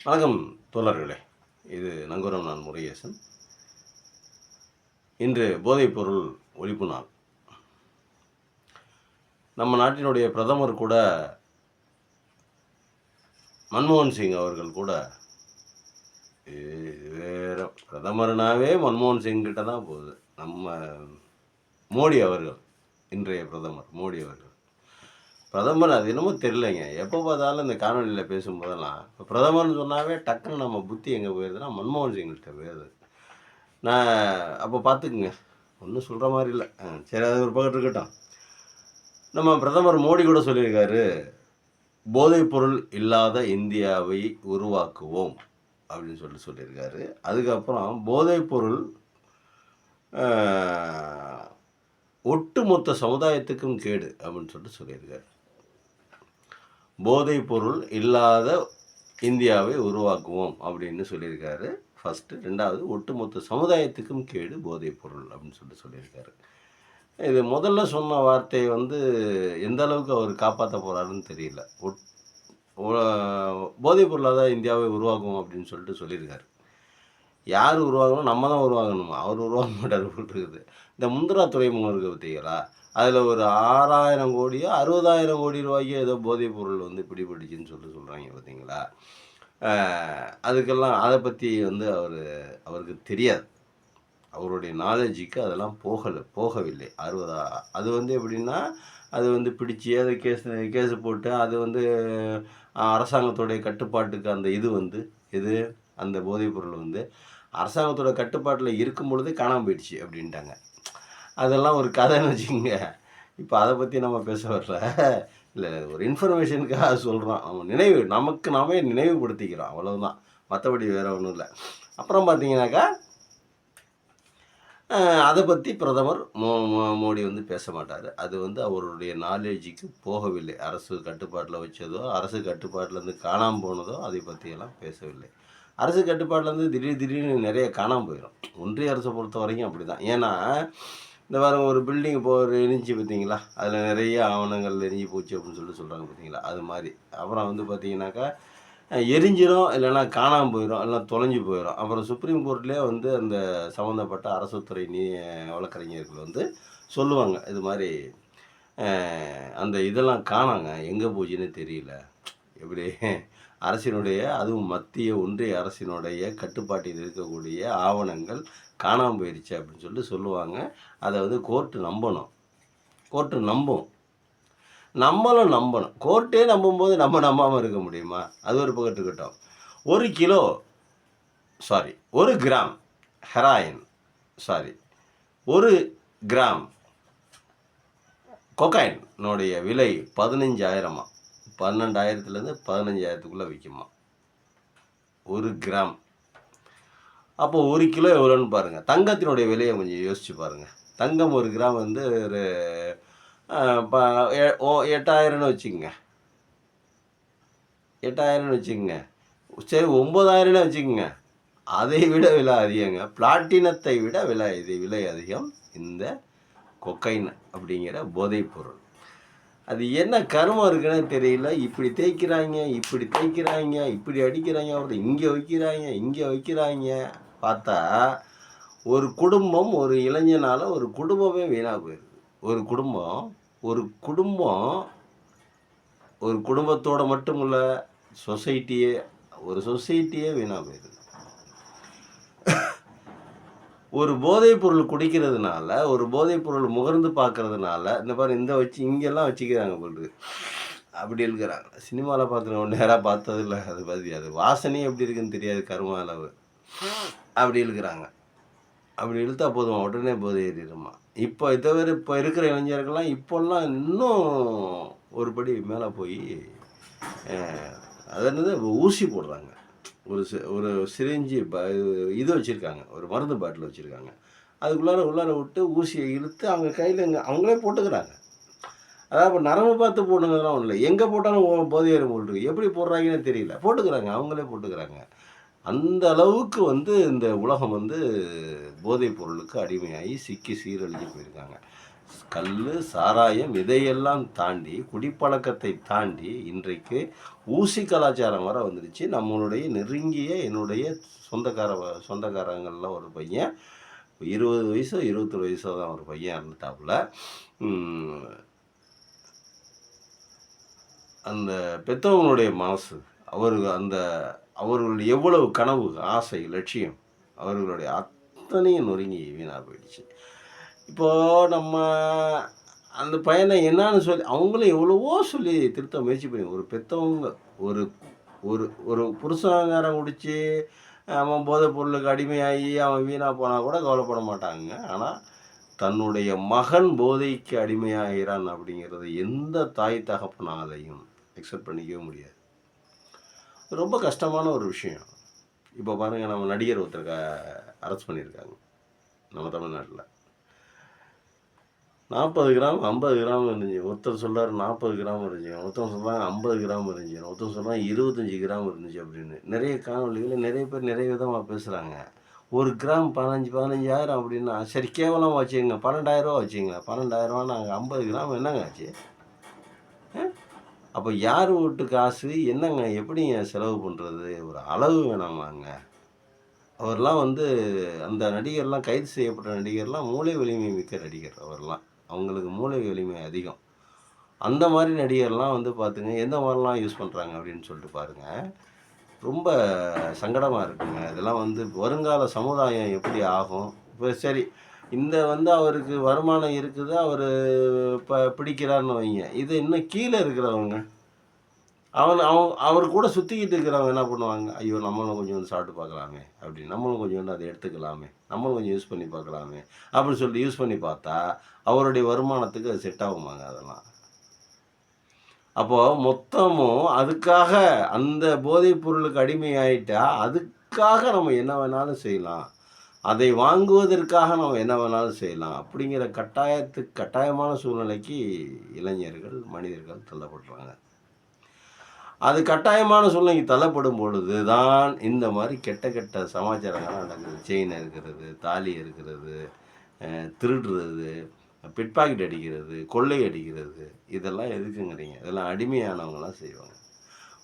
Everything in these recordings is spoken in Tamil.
வணக்கம் தோழர்களே. இது நங்கூரம் நான் முருகேசன். இன்று போதைப்பொருள் ஒழிப்பு நாள். நம்ம நாட்டினுடைய பிரதமர் கூட மன்மோகன் சிங் அவர்கள் கூட வேற பிரதமர்னாவே மன்மோகன் சிங் கிட்ட தான் போகுது. நம்ம மோடி அவர்கள், இன்றைய பிரதமர் மோடி அவர்கள். பிரதமர் அது என்னமோ தெரியலைங்க. எப்போ பார்த்தாலும் இந்த காணொலியில் பேசும்போதெல்லாம் இப்போ பிரதமர்னு சொன்னாவே டக்குன்னு நம்ம புத்தி எங்கே போயிடுதுன்னா மன்மோகன் சிங்கிட்ட போயிடுது. நான் அப்போ பார்த்துக்குங்க, ஒன்றும் சொல்கிற மாதிரி இல்லை. சரி, அது ஒரு பக்கம் இருக்கட்டும். நம்ம பிரதமர் மோடி கூட சொல்லியிருக்காரு, போதைப்பொருள் இல்லாத இந்தியாவை உருவாக்குவோம் அப்படின்னு சொல்லியிருக்காரு. அதுக்கப்புறம் போதைப்பொருள் ஒட்டுமொத்த சமுதாயத்துக்கும் கேடு அப்படின்னு சொல்லியிருக்காரு. போதைப்பொருள் இல்லாத இந்தியாவை உருவாக்குவோம் அப்படின்னு சொல்லியிருக்காரு ஃபஸ்ட்டு. ரெண்டாவது, ஒட்டுமொத்த சமுதாயத்துக்கும் கேடு போதைப்பொருள் அப்படின்னு சொல்லியிருக்காரு. இது முதல்ல சொன்ன வார்த்தையை எந்த அளவுக்கு அவர் காப்பாற்ற போகிறாருன்னு தெரியல. போதைப்பொருளாக தான் இந்தியாவை உருவாக்குவோம் அப்படின்னு சொல்லியிருக்காரு. யார் உருவாகணும்? நம்ம தான் உருவாகணுமா? அவர் உருவாக மாட்டார் இருக்குது. இந்த முந்திரா துறைமுகம் இருக்குது பார்த்தீங்களா, அதில் ஒரு 6,000 கோடியோ 60,000 கோடி ரூபாய்க்கோ ஏதோ போதைப் பொருள் பிடிபட்டுச்சுன்னு சொல்கிறாங்க பார்த்தீங்களா. அதுக்கெல்லாம் அதை பற்றி அவருக்கு தெரியாது. அவருடைய நாலேஜுக்கு அதெல்லாம் போகவில்லை. அது எப்படின்னா, அது பிடிச்சி அதை கேஸு போட்டு அது அரசாங்கத்துடைய கட்டுப்பாட்டுக்கு அந்த இது அந்த போதைப்பொருள் அரசாங்கத்தோட கட்டுப்பாட்டில் இருக்கும் பொழுது காணாமல் போயிடுச்சு அப்படின்ட்டாங்க. அதெல்லாம் ஒரு கதைன்னு வச்சுக்கோங்க. இப்போ அதை பற்றி நம்ம பேச வரல. இல்லை, ஒரு இன்ஃபர்மேஷனுக்காக சொல்கிறோம். நமக்கு நாமே நினைவுபடுத்திக்கிறோம், அவ்வளவுதான். மற்றபடி வேறு ஒன்றும் இல்லை. அப்புறம் பார்த்தீங்கன்னாக்கா, அதை பற்றி பிரதமர் மோடி பேச மாட்டார். அது அவருடைய நாலேஜுக்கு போகவில்லை. அரசு கட்டுப்பாட்டில் வச்சதோ, அரசு கட்டுப்பாட்டிலேருந்து காணாமல் போனதோ அதை பற்றியெல்லாம் பேசவில்லை. அரசு கட்டுப்பாட்டிலேருந்து திடீர்னு நிறைய காணாமல் போயிடும். ஒன்றிய அரசை பொறுத்த வரைக்கும் அப்படி தான். ஏன்னா, இந்த வாரம் ஒரு பில்டிங் எரிஞ்சு பார்த்தீங்களா, அதில் நிறைய ஆவணங்கள் எரிஞ்சு போச்சு அப்படின்னு சொல்கிறாங்க பார்த்தீங்களா, அது மாதிரி. அப்புறம் பார்த்தீங்கன்னாக்கா, எரிஞ்சிடும், இல்லைன்னா காணாமல் போயிடும், இல்லைனா தொலைஞ்சு போயிடும். அப்புறம் சுப்ரீம் கோர்ட்லேயே அந்த சம்மந்தப்பட்ட அரசுத்துறை வழக்கறிஞர்கள் சொல்லுவாங்க, இது மாதிரி அந்த இதெல்லாம் காணாங்க, எங்கே போச்சுன்னு தெரியல. எப்படி அரசினுடைய, அதுவும் மத்திய ஒன்றிய அரசினுடைய கட்டுப்பாட்டில் இருக்கக்கூடிய ஆவணங்கள் காணாமல் போயிடுச்சு அப்படின்னு சொல்லுவாங்க. அதை கோர்ட்டு நம்பணும். கோர்ட்டு நம்மளும் நம்பணும். கோர்ட்டே நம்பும்போது நம்ம நம்பாமல் இருக்க முடியுமா? அது ஒரு பக்கம் இருக்கட்டும். 1 கிராம் ஹெராயின், 1 கிராம் கொக்கைனுடைய விலை 15,000. 12,000லேருந்து 15,000த்துக்குள்ளே விற்குமா 1 கிராம். அப்போ 1 கிலோ எவ்வளோன்னு பாருங்கள். தங்கத்தினுடைய விலையை கொஞ்சம் யோசிச்சு பாருங்கள். தங்கம் 1 கிராம் ஒரு 8,000ன்னு வச்சுக்கோங்க. 8,000ன்னு வச்சுக்கோங்க. சரி, 9,000ன்னு வச்சுக்கோங்க. அதை விட விலை அதிகங்க. பிளாட்டினத்தை விட விலை அதிகம் இந்த கொக்கைன் அப்படிங்கிற போதைப்பொருள். அது என்ன கருமம் இருக்குன்னு தெரியல. இப்படி தேய்க்கிறாங்க, இப்படி அடிக்கிறாங்க, அப்புறம் இங்கே வைக்கிறாங்க. பார்த்தா ஒரு குடும்பம், ஒரு இளைஞனால் ஒரு குடும்பமே வீணாக போயிடுது. ஒரு குடும்பத்தோடு மட்டும் இல்லை, சொசைட்டியே வீணாக போயிடுது. ஒரு போதைப் பொருள் குடிக்கிறதுனால, ஒரு போதைப் பொருள் முகர்ந்து பார்க்கறதுனால, இந்த பாரு இங்கெல்லாம் வச்சுக்கிறாங்க பொருள், அப்படி இருக்கிறாங்க. சினிமாவில் பார்க்குறவங்க நேராக பார்த்ததில்ல. அது வாசனையும் எப்படி இருக்குன்னு தெரியாது, கரும அளவு. அப்படி இருக்கிறாங்க. அப்படி இழுத்தா போதுமா, உடனே போதை ஏறிடுமா. இப்போ இப்போ இருக்கிற இளைஞர்கள்லாம் இப்போல்லாம் இன்னும் ஒரு படி மேலே போய் அது ஊசி போடுறாங்க. ஒரு சிரிஞ்சி இது வச்சுருக்காங்க, ஒரு மருந்து பாட்டில் வச்சுருக்காங்க. உள்ளார விட்டு ஊசியை இழுத்து அவங்க கையில் அவங்களே போட்டுக்கிறாங்க. அதாவது இப்போ நரம்பு பார்த்து போடுங்கிறதுலாம் ஒன்றும் இல்லை, எங்கே போட்டாலும் போதை ஏறும் போட்டுருக்கு. எப்படி போடுறாங்கன்னு தெரியல, போட்டுக்கிறாங்க, அவங்களே போட்டுக்கிறாங்க. அந்த அளவுக்கு இந்த உலகம் போதைப் பொருளுக்கு அடிமையாகி சிக்கி சீரழிஞ்சு போயிருக்காங்க. கல், சாராயம் இதையெல்லாம் தாண்டி, குடிப்பழக்கத்தை தாண்டி இன்றைக்கு ஊசி கலாச்சாரம் வர வந்துடுச்சு. நம்மளுடைய நெருங்கிய என்னுடைய சொந்தக்காரங்கள்ல ஒரு பையன் 20 வயசோ 21 வயசோ தான் ஒரு பையன் இறந்துட்டாப்புல. அந்த பெத்தவங்களுடைய மனசு, அவர்களுடைய எவ்வளவு கனவு, ஆசை, லட்சியம் அவர்களுடைய அத்தனையும் நொறுங்கி வீணாக போயிடுச்சு. இப்போது நம்ம அந்த பையனை என்னான்னு சொல்லி அவங்களும் எவ்வளவோ சொல்லி திருத்த முயற்சி பண்ணி ஒரு பெற்றவங்க ஒரு ஒரு ஒரு புருஷங்காரன் குடித்து அவன் போதைப் பொருளுக்கு அடிமையாகி அவன் வீணாக போனால் கூட கவலைப்பட மாட்டாங்க. ஆனால் தன்னுடைய மகன் போதைக்கு அடிமையாகிறான் அப்படிங்கிறது எந்த தாய் தகப்பனாலையும் அக்செப்ட் பண்ணிக்கவே முடியாது. ரொம்ப கஷ்டமான ஒரு விஷயம். இப்போ பாருங்கள், நம்ம நடிகர் ஒருத்தருக்கு அரெஸ்ட் பண்ணியிருக்காங்க நம்ம தமிழ்நாட்டில். 40 கிராம் 50 கிராம் இருந்துச்சு. ஒருத்தர் சொல்கிறார் 40 கிராம் இருந்துச்சு, ஒருத்தர் சொல்கிறாங்க 50 கிராம் இருந்துச்சு, ஒருத்தர் சொல்கிறாங்க 25 கிராம் இருந்துச்சு அப்படின்னு. நிறைய காணொலிகளில் நிறைய பேர் நிறைய விதமாக பேசுகிறாங்க. ஒரு கிராம் 15,000 அப்படின்னா சரி கேவலமாக வச்சுங்க, 12,000 வச்சுங்களா, 12,000 நாங்கள் 50 கிராம் என்னங்க ஆச்சு? அப்போ யார் வீட்டு காசு என்னங்க, எப்படிங்க செலவு பண்ணுறது? ஒரு அளவு வேணாமாங்க? அவர்லாம் அந்த நடிகர்லாம், கைது செய்யப்பட்ட நடிகர்லாம் மூளை வலிமை மிக்க நடிகர். அவங்களுக்கு மூளை வலிமை அதிகம். அந்த மாதிரி நடிகர்லாம் பார்த்துங்க எந்த மாதிரிலாம் யூஸ் பண்ணுறாங்க அப்படின்னு சொல்லிட்டு பாருங்கள். ரொம்ப சங்கடமாக இருக்குங்க. இதெல்லாம் வருங்கால சமுதாயம் எப்படி ஆகும்? இப்போ சரி, இந்த அவருக்கு வருமானம் இருக்குது, அவர் பிடிக்கிறாருன்னு வைங்க. இது இன்னும் கீழே இருக்கிறவங்க, அவர் கூட சுற்றிக்கிட்டு இருக்கிறவங்க என்ன பண்ணுவாங்க? ஐயோ, நம்மளும் கொஞ்சம் சாப்பிட்டு பார்க்கலாமே அப்படின்னு, நம்மளும் கொஞ்சம் அதை எடுத்துக்கலாமே, நம்மளும் கொஞ்சம் யூஸ் பண்ணி பார்க்கலாமே அப்படின்னு சொல்லிட்டு யூஸ் பண்ணி பார்த்தா அவருடைய வருமானத்துக்கு அது செட் ஆகுமாங்க? அதெல்லாம் அப்போது மொத்தமும் அதுக்காக அந்த போதைப் பொருளுக்கு அடிமையாயிட்டா அதுக்காக நம்ம என்ன வேணாலும் செய்யலாம், அதை வாங்குவதற்காக நம்ம என்ன வேணாலும் செய்யலாம் அப்படிங்கிற கட்டாயமான சூழ்நிலைக்கு இளைஞர்கள், மனிதர்கள் தள்ளப்படுறாங்க. அது கட்டாயமான சூழ்நிலைக்கு தள்ளப்படும் பொழுது தான் இந்த மாதிரி கெட்ட சமாச்சாரங்கள்லாம் நடக்குது. செயின் இருக்கிறது, தாலி இருக்கிறது, திருடுறது, பிட் பாக்கெட் அடிக்கிறது, கொள்ளை அடிக்கிறது, இதெல்லாம் எதுக்குங்கிறீங்க? இதெல்லாம் அடிமையானவங்களாம் செய்வாங்க.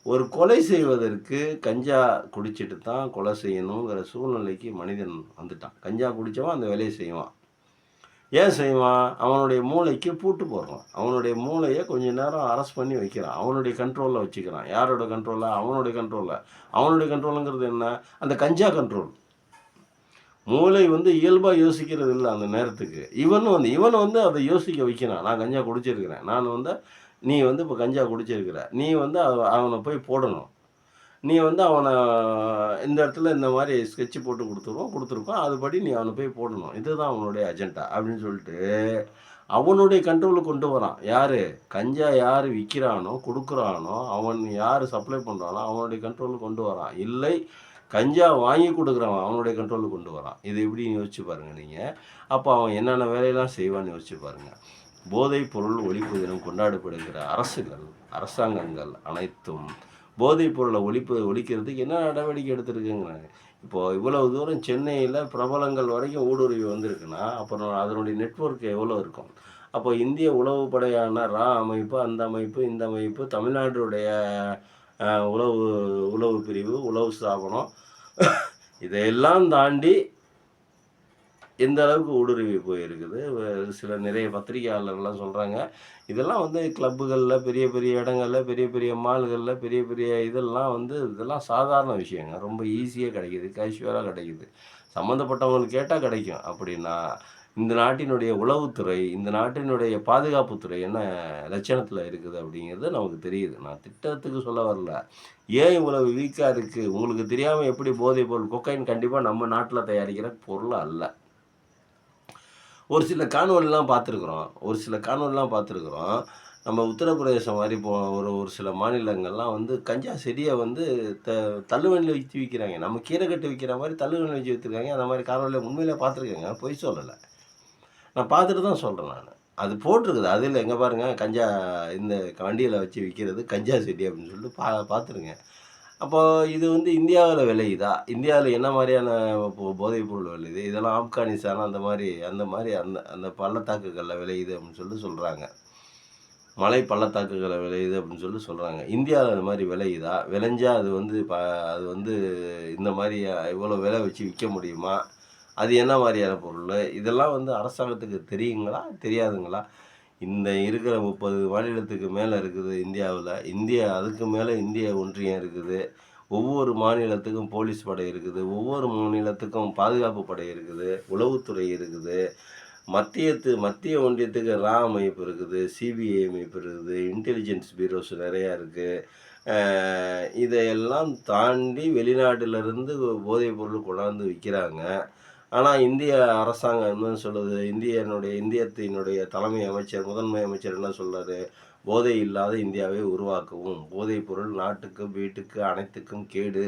ஒரு கொலை செய்வதற்கு கஞ்சா குடிச்சிட்டு தான் கொலை செய்யணுங்கிற சூழ்நிலைக்கு மனிதன் வந்துட்டான். கஞ்சா குடித்தவன் அந்த வேலையை செய்வான். ஏன் செய்வான்? அவனுடைய மூளைக்கு பூட்டு போடுறான். அவனுடைய மூளையை கொஞ்ச நேரம் அரெஸ்ட் பண்ணி வைக்கிறான். அவனுடைய கண்ட்ரோலில் வச்சுக்கிறான். யாரோட கண்ட்ரோலில்? அவனுடைய கண்ட்ரோலில். அவனுடைய கண்ட்ரோலுங்கிறது என்ன? அந்த கஞ்சா கண்ட்ரோல். மூளை இயல்பாக யோசிக்கிறது இல்லை அந்த நேரத்துக்கு. இவன் அதை யோசிக்க வைக்கிறான். நான் கஞ்சா குடிச்சிருக்கிறேன், நான் நீ இப்போ கஞ்சா குடிச்சிருக்கிற, நீ அவனை போய் போடணும், நீ அவனை இந்த இடத்துல இந்த மாதிரி ஸ்கெட்சு போட்டு கொடுத்துருக்கோம், அதுபடி நீ அவனை போய் போடணும், இதுதான் அவனுடைய அஜெண்டா அப்படின்னு சொல்லிட்டு அவனுடைய கண்ட்ரோலுக்கு கொண்டு வரான். யார்? கஞ்சா யார் விற்கிறானோ, கொடுக்குறானோ, அவன் யார் சப்ளை பண்ணுறானோ அவனுடைய கண்ட்ரோலுக்கு கொண்டு வரான். இல்லை, கஞ்சா வாங்கி கொடுக்குறவன் அவனுடைய கண்ட்ரோலுக்கு கொண்டு வரான். இது எப்படின்னு யோசிச்சு பாருங்கள் நீங்கள். அப்போ அவன் என்னென்ன வேலையெல்லாம் செய்வான்னு யோசிச்சு பாருங்கள். போதைப் பொருள் ஒழிப்பு தினம் கொண்டாடப்படுகிற அரசாங்கங்கள் அனைத்தும் போதைப் பொருளை ஒழிக்கிறதுக்கு என்ன நடவடிக்கை எடுத்துருக்குங்கிறாங்க. இப்போது இவ்வளவு தூரம் சென்னையில் பிரபலங்கள் வரைக்கும் ஊடுருவி வந்திருக்குன்னா அப்புறம் அதனுடைய நெட்வொர்க் எவ்வளோ இருக்கும்? அப்போ இந்திய உளவுப்படையான அமைப்பு, அந்த அமைப்பு, இந்த அமைப்பு, தமிழ்நாட்டுடைய உளவு பிரிவு, உளவு ஸ்தாபனம், இதையெல்லாம் தாண்டி எந்த அளவுக்கு ஊடுருவி போயிருக்குது. நிறைய பத்திரிகையாளர்கள்லாம் சொல்கிறாங்க, இதெல்லாம் கிளப்புகளில், பெரிய பெரிய இடங்களில், பெரிய பெரிய மால்களில், பெரிய பெரிய இதெல்லாம் சாதாரண விஷயங்க. ரொம்ப ஈஸியாக கிடைக்கிது, கேஷுவலாக கிடைக்கிது. சம்மந்தப்பட்டவங்களுக்கு கேட்டால் கிடைக்கும். அப்படின்னா இந்த நாட்டினுடைய உளவுத்துறை, இந்த நாட்டினுடைய பாதுகாப்புத்துறை என்ன லட்சணத்தில் இருக்குது அப்படிங்கிறது நமக்கு தெரியுது. நான் திட்டத்துக்கு சொல்ல வரல. ஏன் இவ்வளவு வீக்காக இருக்குது? உங்களுக்கு தெரியாமல் எப்படி போதைப் பொருள், கொக்கைன் கண்டிப்பாக நம்ம நாட்டில் தயாரிக்கிற பொருள் அல்ல. ஒரு சில காணொலிலாம் பார்த்துருக்குறோம். நம்ம உத்தரப்பிரதேசம் மாதிரி ஒரு சில மாநிலங்கள்லாம் கஞ்சா செடியை தள்ளுவண்டியில் வச்சு விற்கிறாங்க. நம்ம கீரை கட்டு விற்கிற மாதிரி தள்ளுவண்டியில் வச்சு விற்றுருக்காங்க. அந்த மாதிரி காணொலியில் உண்மையிலே பார்த்துருக்கேங்க, பொய் சொல்லலை. நான் பார்த்துட்டு தான் சொல்கிறேன். நான் அது போட்டிருக்குது. அதில் எங்கே பாருங்கள், கஞ்சா இந்த வண்டியில் வச்சு விற்கிறது கஞ்சா செடி அப்படின்னு சொல்லிட்டு பார்த்துருங்க. அப்போ இது வந்து இந்தியாவுல விளையுதா? இந்தியாவுல என்ன மாரியான போதைப் பொருள் விளையுது? இதெல்லாம் ஆப்கானிஸ்தான் அந்த மாரி அந்த அந்த பள்ளத்தாக்குகள்ல விளையுது அப்படின்னு சொல்றாங்க. மலை பள்ளத்தாக்குகள்ல விளையுது அப்படின்னு சொல்றாங்க. இந்தியாவுல அது மாரி விளையுதா? விளைஞ்சா அது வந்து இந்த மாரி இவ்வளோ விலை வச்சு விக்க முடியுமா? அது என்ன மாரியான பொருளு? இதெல்லாம் வந்து அரசாங்கத்துக்கு தெரியுங்களா? தெரியாதுங்களா? இந்த இருக்கிற 30 மாநிலத்துக்கு மேல இருக்குது இந்தியாவுல. அதுக்கு மேல இந்திய ஒன்றியம் இருக்குது. ஒவ்வொரு மாநிலத்துக்கும் போலீஸ் படை இருக்குது. ஒவ்வொரு மாநிலத்துக்கும் பாதுகாப்பு படை இருக்குது. உளவுத்துறை இருக்குது. மத்திய ஒன்றியத்துக்கு அமைப்பு இருக்குது. சிபிஐ அமைப்பு இருக்குது. இன்டெலிஜென்ஸ் பியூரோஸ் நெறையா இருக்கு. அ இதையெல்லாம் தாண்டி வெளிநாட்டிலிருந்து போதைப் பொருள் கொண்டாந்து விக்கிறாங்க. ஆனா, இந்திய அரசாங்கம் என்ன சொல்லுது? இந்தியத்தினுடைய தலைமை அமைச்சர், முதன்மை அமைச்சர் என்ன சொல்றாரு? "போதை இல்லாத இந்தியாவை உருவாக்கவும். போதைப் பொருள் நாட்டுக்கு, வீட்டுக்கு அனைத்துக்கும் கேடு.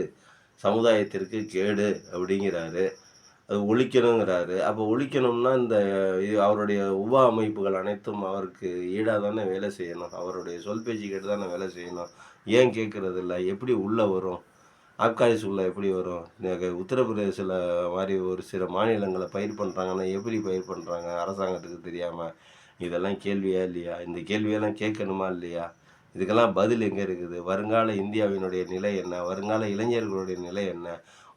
சமுதாயத்திற்கு கேடு" அப்படிங்கிறாரு. அது ஒழிக்கணுங்கிறாரு. அப்போ ஒழிக்கணும்னா அவருடைய அமைப்புகள் அனைத்தும் அவருக்கு ஈடா தானே வேலை செய்யணும். அவருடைய சொல் பேச்சு கேட்டு தானே வேலை செய்யணும். ஏன் கேட்கறதில்ல? எப்படி உள்ள வரும்? ஆப்கானிஸ் உள்ள எப்படி வரும்? உத்தரப்பிரதேசல மாரி ஒரு சில மாநிலங்கள பயிர் பண்றாங்கன்னா, எப்படி பயிர் பண்றாங்க? அரசாங்கத்துக்கு தெரியாம. இதெல்லாம் கேள்வியா இல்லையா? இந்த கேள்வியெல்லாம் கேட்கணுமா இல்லையா? இதுக்கெல்லாம் பதில் எங்க இருக்குது? வருங்கால இந்தியாவினுடைய நிலை என்ன? வருங்கால இளைஞர்களுடைய நிலை என்ன?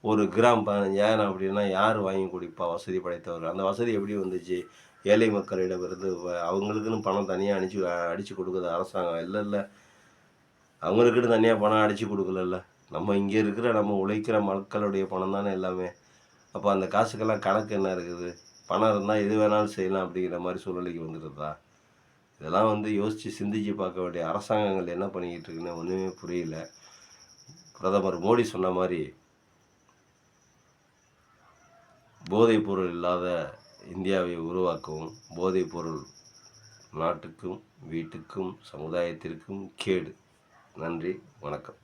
ஒரு கிராம் 15,000 அப்படின்னா யார் வாங்கி குடிப்பா? வசதி படைத்தவர்கள். அந்த வசதி எப்படி வந்துச்சு? ஏழை மக்களிடமிருந்து அவங்களுக்குன்னு பணம் தனியா அடிச்சு குடுக்குதா அரசாங்கம்? இல்லல்ல. அவங்களுக்குன்னு தனியா பணம் அடிச்சு குடுக்கலல்ல. நம்ம இங்க இருக்கிற நம்ம உழைக்கிற மக்களுடைய பணம் தானே எல்லாமே. அப்ப அந்த காசுக்கெல்லாம் கணக்கு என்ன இருக்குது? பணம் இருந்தா எது வேணாலும் செய்யலாம் அப்படிங்கிற மாரி சூழ்நிலைக்கு வந்துருதா? இதெல்லாம் வந்து யோசிச்சு சிந்திச்சு பார்க்க வேண்டிய அரசாங்கங்கள் என்ன பண்ணிக்கிட்டு இருக்குன்னு ஒண்ணுமே புரியல. பிரதமர் மோடி சொன்ன மாரி, போதைப் பொருள் இல்லாத இந்தியாவை உருவாக்கவும், போதைப் பொருள் நாட்டுக்கும், வீட்டுக்கும், சமுதாயத்திற்கும் கேடு. நன்றி, வணக்கம்.